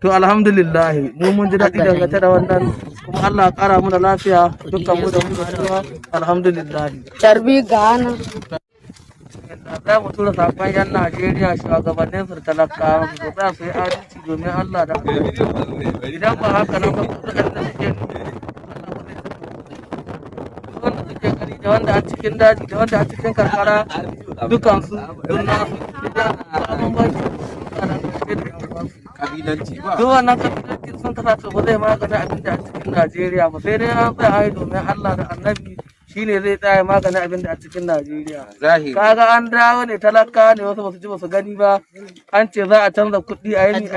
To alhamdulillah mun ji daɗi dangane da wannan kuma Allah ya ƙara mana lafiya dukkan mu da mu da alhamdulillah. Carbi gana. Za mu tura sakon 'yan Najeriya shugabannin su talakawa su za su yi adalci domin Allah da idan ba haka nan ba wanda suke gari da wanda a cikin daji da wanda a cikin karkara dukansu don nasu duk wannan kabilanci sun kasa to ba zai magana abin da a cikin Najeriya ba sai dai an tsaya domin Allah da annabi shine zai tsaya magana abin da a cikin Najeriya. Kaga an dawo ne talaka ne wasu basu ji basu gani ba an ce za a canza kuɗi a yi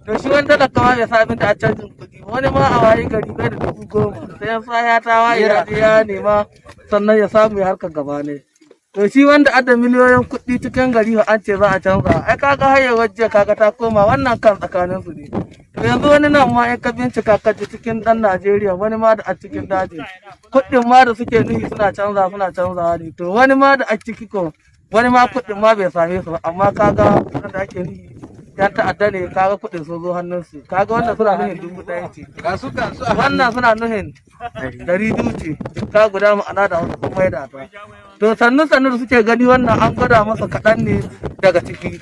to shi wani talaka ma bai sa abin da a canjin kuɗi wani ma a waye gari bai da 10,000 sai sa ya ta waye ya je ya nema sannan ya samu ya harkar gaba ne. To shi wanda adda miliyoyin kuɗi cikin gari an ce za a canza ai kaga hayar wajen kaga ta koma wannan kan tsakanin su ne. To yanzu wani nan ma in ka bincika ka ji cikin ɗan Najeriya wani ma da a cikin daji kuɗin ma da suke nufi suna canzawa ne to wani ma da a ciki ko wani ma kuɗin ma bai same su ba amma kaga wanda ake nufi yan ta'adda ne kaga kuɗin sun zo hannunsu kaga wannan suna nuhin 1,000 ce wannan suna nuhin 200 ce ka guda ma'ana da wasu kuma da ta to sannu da suke gani wannan an gwada masa kaɗan ne daga ciki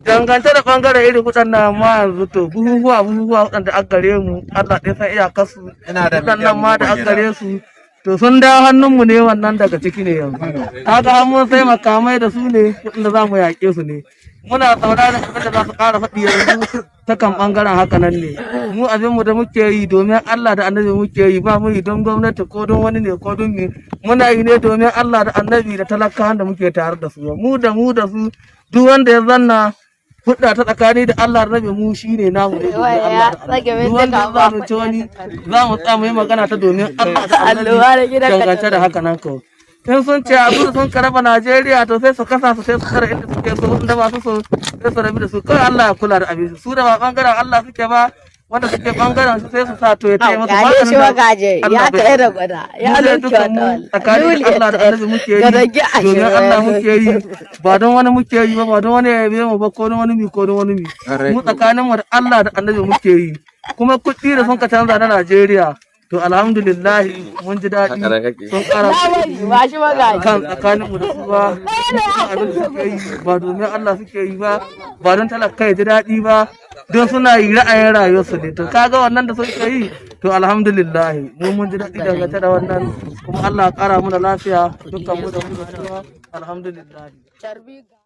dangance da ɓangaren irin waɗannan ma yanzu to buhuhuwa waɗanda an gare mu Allah ɗaya san iyakarsu waɗannan ma da an gare su to sun dawo hannunmu ne wannan daga ciki ne yanzu kaga an mun sai makamai da su ne waɗanda za mu yaƙe su ne muna sauraron abin da za su ƙara faɗi yanzu ta kan ɓangaren haka nan ne mu abin mu da muke yi domin Allah da annabi muke yi ba mu yi don gwamnati ko don wani ne ko don me muna yi ne domin Allah da annabi da talakawan da muke tare da su mu da su duk wanda ya zanna hudda ta tsakani da Allah da rabe mu shine namu ne domin Allah duk wanda ya zalunci wani za mu tsaya mu yi magana ta domin Allah da annabi dangance da haka nan kawai in sun ce abu da sun karaba Najeriya to sai su kasa su sai su kara inda suke so inda ba su so sai su rabi da su kawai Allah ya kula da abin su da ba bangaren Allah suke ba wanda suke bangaren su sai su sa to ya taya musu ba shi wagaje ya ta da gwada ya lukke wata tsakanin Allah da annabi muke yi domin Allah muke yi ba don wani muke yi ba don wani ya yabe mu ba ko don wani mi mu tsakanin mu da Allah da annabi muke yi kuma kuɗi da sun ka canza na Najeriya to alhamdulillah mun ji daɗi sun ƙara kan tsakanin mu da su ba abin da suke yi ba domin Allah suke yi ba don talaka ya ji daɗi ba don suna yi ra'ayin rayuwarsu ne to kaga wannan da suke yi to alhamdulillah mun ji daɗi dangane da wannan kuma Allah ya ƙara mu da lafiya dukkan mu da mu alhamdulillah.